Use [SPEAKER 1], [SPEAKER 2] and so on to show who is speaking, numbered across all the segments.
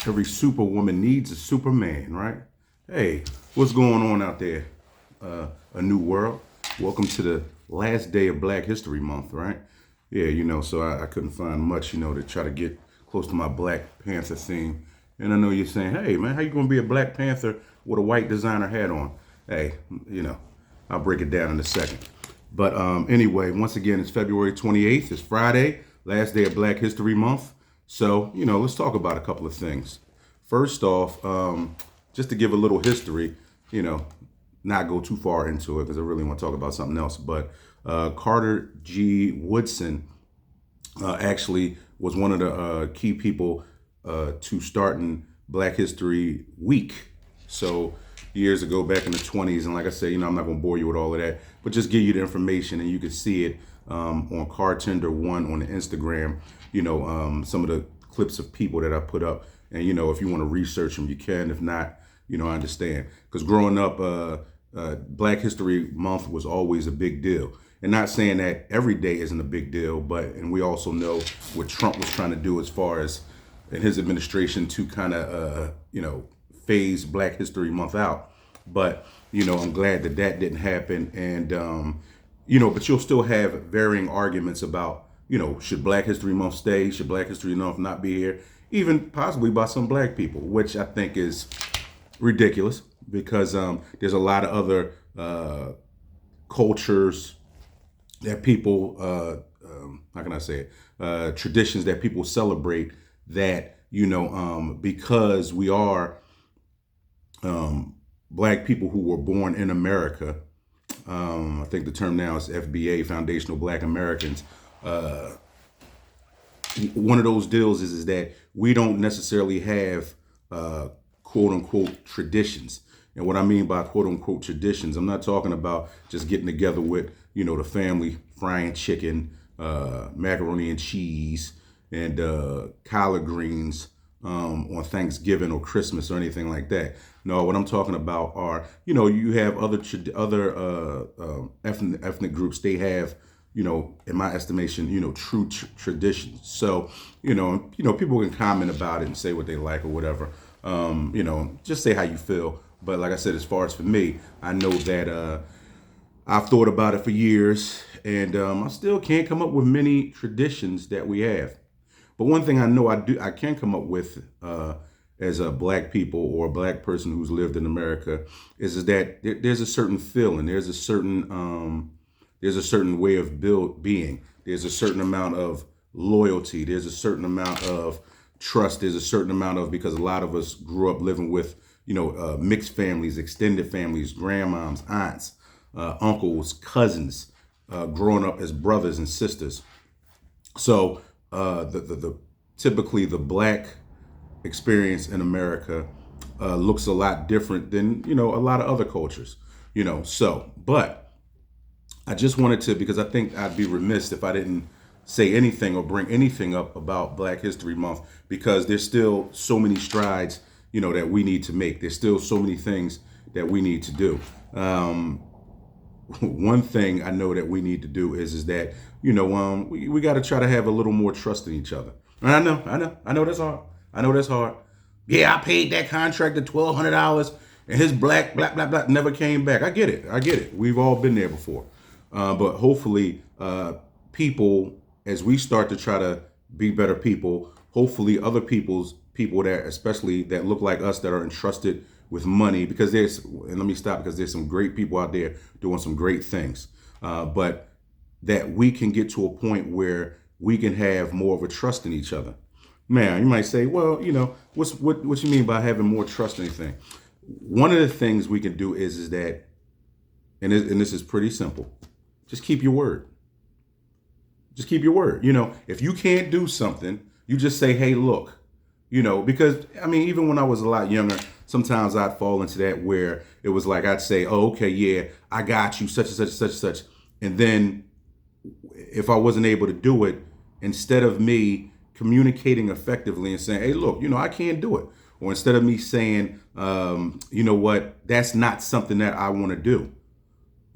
[SPEAKER 1] Every superwoman needs a Superman, right? Hey, what's going on out there? A new world. Welcome to the last day of Black History Month, right? Yeah, so I couldn't find much, to try to get close to my Black Panther theme. And I know you're saying, hey, man, how you going to be a Black Panther with a white designer hat on? Hey, I'll break it down in a second. But anyway, once again, it's February 28th. It's Friday, last day of Black History Month. So, let's talk about a couple of things. First off, just to give a little history, not go too far into it because I really want to talk about something else. But Carter G. Woodson actually was one of the key people to starting Black History Week. So years ago, back in the 20s, and like I said, I'm not going to bore you with all of that, but just give you the information, and you can see it on Cartender One on the Instagram. Some of the clips of people that I put up, and if you want to research them, you can. If not, I understand. Because growing up, Black History Month was always a big deal. And not saying that every day isn't a big deal, and we also know what Trump was trying to do as far as in his administration to kind of, phase Black History Month out. But, I'm glad that didn't happen. And, but you'll still have varying arguments about, should Black History Month stay? Should Black History Month not be here? Even possibly by some Black people, which I think is ridiculous because there's a lot of other cultures that people, how can I say it, traditions that people celebrate that, because we are Black people who were born in America. I think the term now is FBA, Foundational Black Americans. One of those deals is that we don't necessarily have quote unquote traditions. And what I mean by quote unquote traditions, I'm not talking about just getting together with, the family frying chicken, macaroni and cheese, and collard greens on Thanksgiving or Christmas or anything like that. No, what I'm talking about are, you have other ethnic groups. They have, in my estimation, true traditions. So, people can comment about it and say what they like or whatever. Just say how you feel. But like I said, as far as for me, I know that I've thought about it for years, and I still can't come up with many traditions that we have. But one thing I know I can come up with as a Black people or a Black person who's lived in America is that there's a certain feeling, there's a certain way of being, there's a certain amount of loyalty, there's a certain amount of trust, there's a certain amount of, because a lot of us grew up living with mixed families, extended families, grandmoms, aunts, uncles, cousins, growing up as brothers and sisters. So the typically the Black experience in America looks a lot different than a lot of other cultures. But I just wanted to, because I think I'd be remiss if I didn't say anything or bring anything up about Black History Month, because there's still so many strides that we need to make. There's still so many things that we need to do. One thing I know that we need to do is that we got to try to have a little more trust in each other. And I know that's hard. I know that's hard. Yeah, I paid that contractor $1,200 and his black blah blah blah never came back. I get it. We've all been there before. But hopefully, people, as we start to try to be better people, hopefully other people that, especially that look like us, that are entrusted with money, because and let me stop, because there's some great people out there doing some great things, but that we can get to a point where we can have more of a trust in each other. Man, you might say, well, what you mean by having more trust in anything? One of the things we can do is that, and this is pretty simple, just keep your word. Just keep your word. If you can't do something, you just say, hey, look, because even when I was a lot younger, sometimes I'd fall into that where it was like, I'd say, oh, okay, yeah, I got you, such and such, such and such. And then if I wasn't able to do it, instead of me communicating effectively and saying, hey, look, I can't do it. Or instead of me saying, you know what, that's not something that I want to do.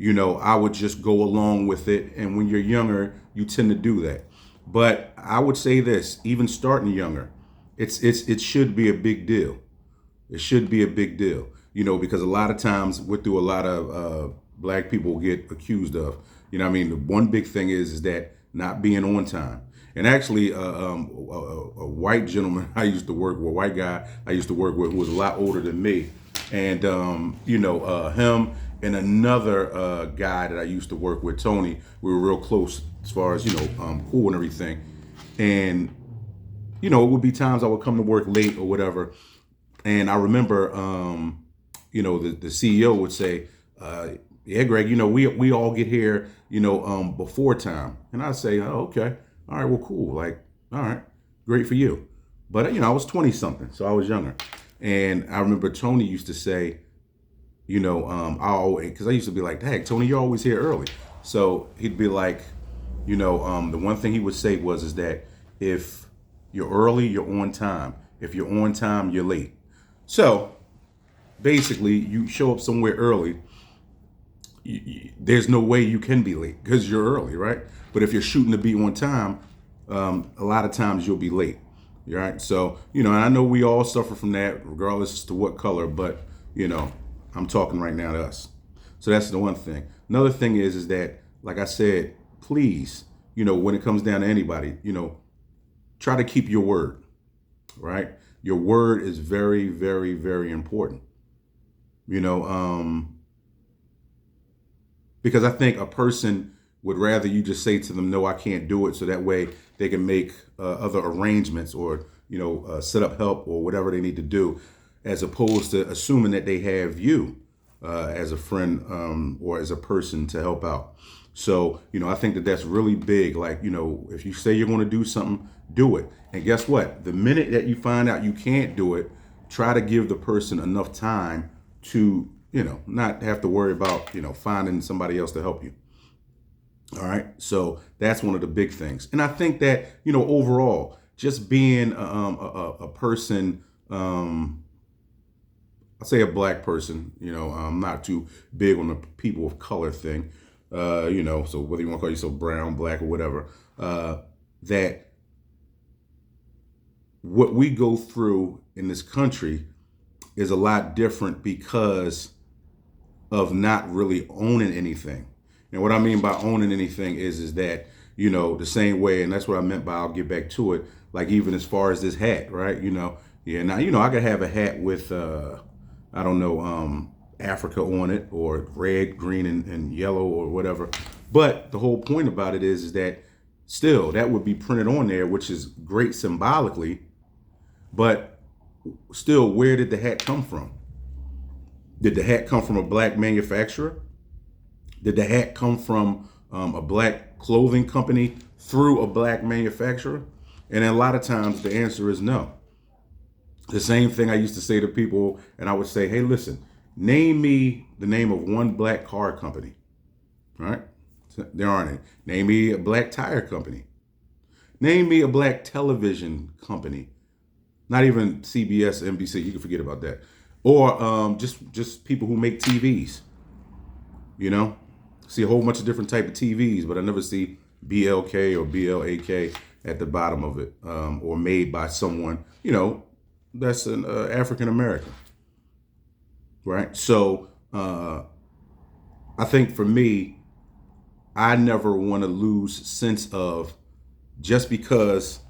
[SPEAKER 1] I would just go along with it. And when you're younger, you tend to do that. But I would say this, even starting younger, it should be a big deal. It should be a big deal, because a lot of times what do a lot of black people get accused of? I mean, the one big thing is that not being on time. And actually, a white gentleman I used to work with, a white guy I used to work with, who was a lot older than me, and him and another guy that I used to work with, Tony, we were real close as far as cool and everything. And it would be times I would come to work late or whatever. And I remember, the CEO would say, yeah, Greg, we all get here, before time. And I'd say, oh, okay. All right, well, cool. Like, all right, great for you. But, I was 20 something, so I was younger. And I remember Tony used to say, because I used to be like, heck, Tony, you're always here early. So he'd be like, the one thing he would say is that if you're early, you're on time. If you're on time, you're late. So basically, you show up somewhere early, there's no way you can be late because you're early, right? But if you're shooting to be on time, a lot of times you'll be late, right? So, and I know we all suffer from that regardless as to what color, but, I'm talking right now to us. So that's the one thing. Another thing is that, like I said, please, when it comes down to anybody, try to keep your word, right? Your word is very, very, very important. Because I think a person would rather you just say to them, no, I can't do it. So that way they can make other arrangements or, set up help or whatever they need to do, as opposed to assuming that they have you as a friend or as a person to help out. So, I think that that's really big. Like, if you say you're going to do something, do it. And guess what? The minute that you find out you can't do it, try to give the person enough time to, not have to worry about, finding somebody else to help you. All right. So that's one of the big things. And I think that, overall, just being a person, I'll say a black person, I'm not too big on the people of color thing, so whether you want to call yourself brown, black, or whatever, that what we go through in this country is a lot different because of not really owning anything. And what I mean by owning anything is that, the same way, and that's what I meant by I'll get back to it, like even as far as this hat, right? Now, I could have a hat with, Africa on it, or red, green, and yellow, or whatever. But the whole point about it is that still that would be printed on there, which is great symbolically. But still, where did the hat come from? Did the hat come from a black manufacturer? Did the hat come from a black clothing company through a black manufacturer? And a lot of times the answer is no. The same thing I used to say to people, and I would say, hey, listen, name me the name of one black car company, right? There aren't any. Name me a black tire company. Name me a black television company. Not even CBS, NBC, you can forget about that. Or just people who make TVs, See a whole bunch of different type of TVs, but I never see BLK or BLAK at the bottom of it, or made by someone, that's an African American, right? So I think for me, I never want to lose sense of, just because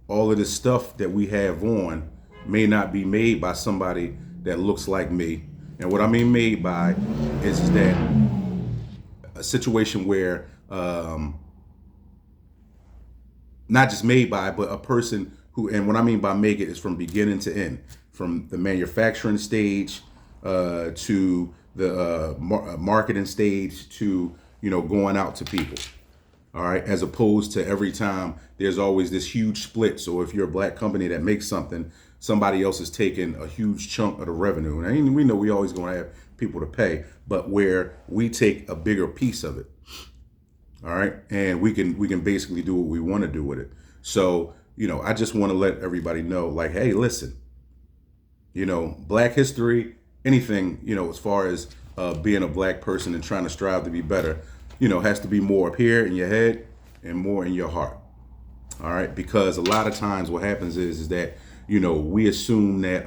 [SPEAKER 1] all of this stuff that we have on may not be made by somebody that looks like me. And what I mean made by is that a situation where not just made by, but a person who, and what I mean by make it is from beginning to end, from the manufacturing stage to the marketing stage to, going out to people. All right. As opposed to every time there's always this huge split. So if you're a black company that makes something, somebody else is taking a huge chunk of the revenue. And we know we always going to have people to pay, but where we take a bigger piece of it. All right. And we can basically do what we want to do with it. So, I just want to let everybody know, like, hey, listen, Black history, anything, as far as being a black person and trying to strive to be better, has to be more up here in your head and more in your heart. All right. Because a lot of times what happens is that, we assume that,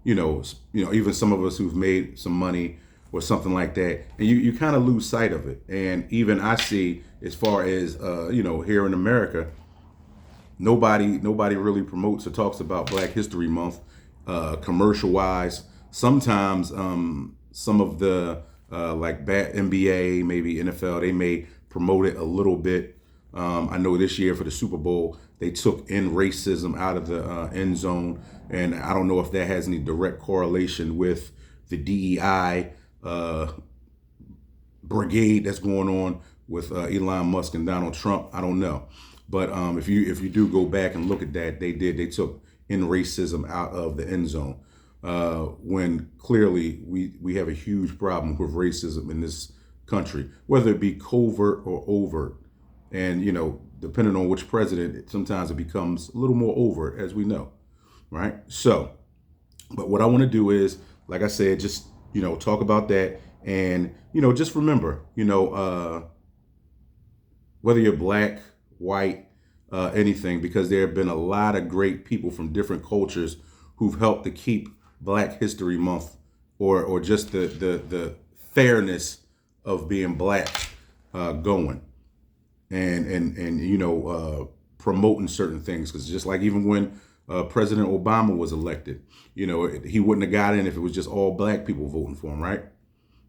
[SPEAKER 1] even some of us who've made some money or something like that, and you kind of lose sight of it. And even I see, as far as, here in America, nobody really promotes or talks about Black History Month, commercial wise. Sometimes, some of the, like NBA, maybe NFL, they may promote it a little bit. I know this year for the Super Bowl, they took in racism out of the end zone, and I don't know if that has any direct correlation with the DEI brigade that's going on with Elon Musk and Donald Trump. I don't know, but if you do go back and look at that, they took in racism out of the end zone, when clearly we have a huge problem with racism in this country, whether it be covert or overt. And, depending on which president, sometimes it becomes a little more overt, as we know, right? So, but what I want to do is, like I said, just, talk about that. And, just remember, whether you're Black, white, anything, because there have been a lot of great people from different cultures who've helped to keep Black History Month, or just the fairness of being Black, going. And promoting certain things, because just like even when President Obama was elected, he wouldn't have got in if it was just all Black people voting for him, right?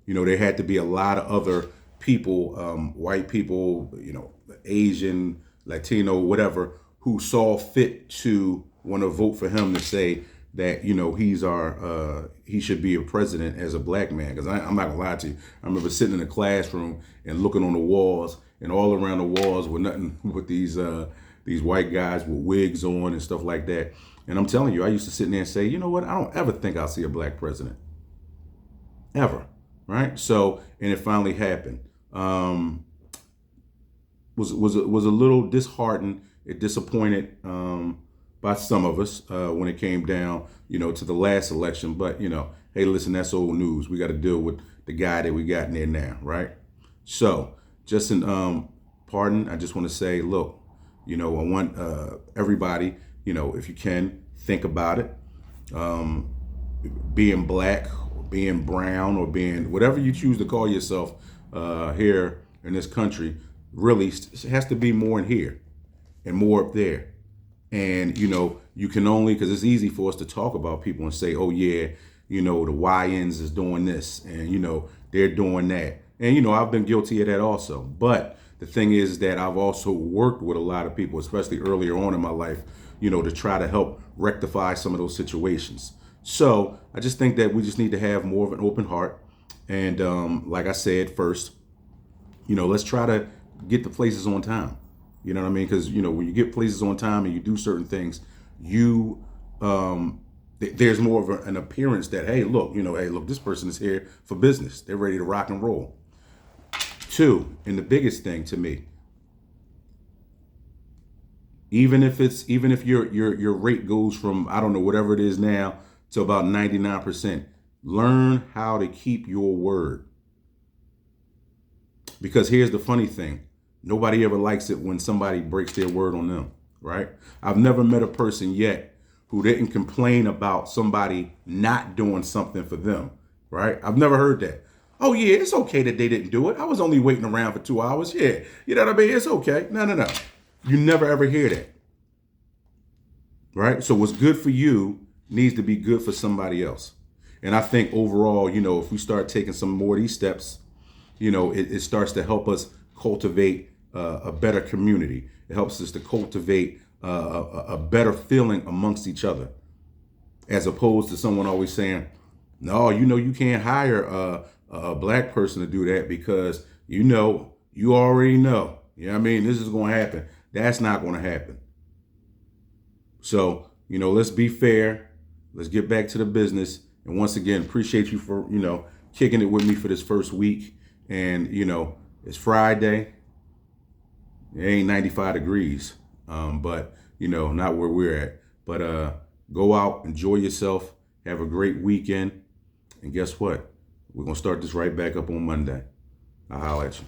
[SPEAKER 1] There had to be a lot of other people, white people, Asian, Latino, whatever, who saw fit to want to vote for him, to say that he should be a president as a Black man. Because I'm not gonna lie to you, I remember sitting in a classroom and looking on the walls, and all around the walls were nothing but these white guys with wigs on and stuff like that. And I'm telling you, I used to sit in there and say, you know what, I don't ever think I'll see a Black president, ever, right? So, and it finally happened. Was a little disheartened, disappointed, by some of us, when it came down, to the last election. But, hey, listen, that's old news. We got to deal with the guy that we got in there now, right? So, just in pardon, I just want to say, look, I want everybody, if you can, think about it. Being Black, or being brown, or being whatever you choose to call yourself here in this country, really has to be more in here and more up there. And, you can only, because it's easy for us to talk about people and say, oh, yeah, the YNs is doing this, and, they're doing that. And, I've been guilty of that also. But the thing is that I've also worked with a lot of people, especially earlier on in my life, to try to help rectify some of those situations. So I just think that we just need to have more of an open heart. And like I said first, let's try to get the places on time. You know what I mean? Because, when you get places on time and you do certain things, there's more of an appearance that, hey, look, this person is here for business. They're ready to rock and roll. Two, and the biggest thing to me, even if your rate goes from, I don't know, whatever it is now, to about 99%, learn how to keep your word. Because here's the funny thing. Nobody ever likes it when somebody breaks their word on them, right? I've never met a person yet who didn't complain about somebody not doing something for them, right? I've never heard that. Oh, yeah, it's okay that they didn't do it. I was only waiting around for 2 hours. Yeah, you know what I mean? It's okay. No. You never ever hear that, right? So what's good for you needs to be good for somebody else. And I think overall, if we start taking some more of these steps, it starts to help us cultivate a better community. It helps us to cultivate a better feeling amongst each other, as opposed to someone always saying, no, you can't hire a Black person to do that because, you already know. You know what I mean? This is going to happen. That's not going to happen. So, let's be fair. Let's get back to the business. And once again, appreciate you for, kicking it with me for this first week. And, it's Friday. It ain't 95 degrees, but, not where we're at. But go out, enjoy yourself, have a great weekend. And guess what? We're going to start this right back up on Monday. I'll holler at you.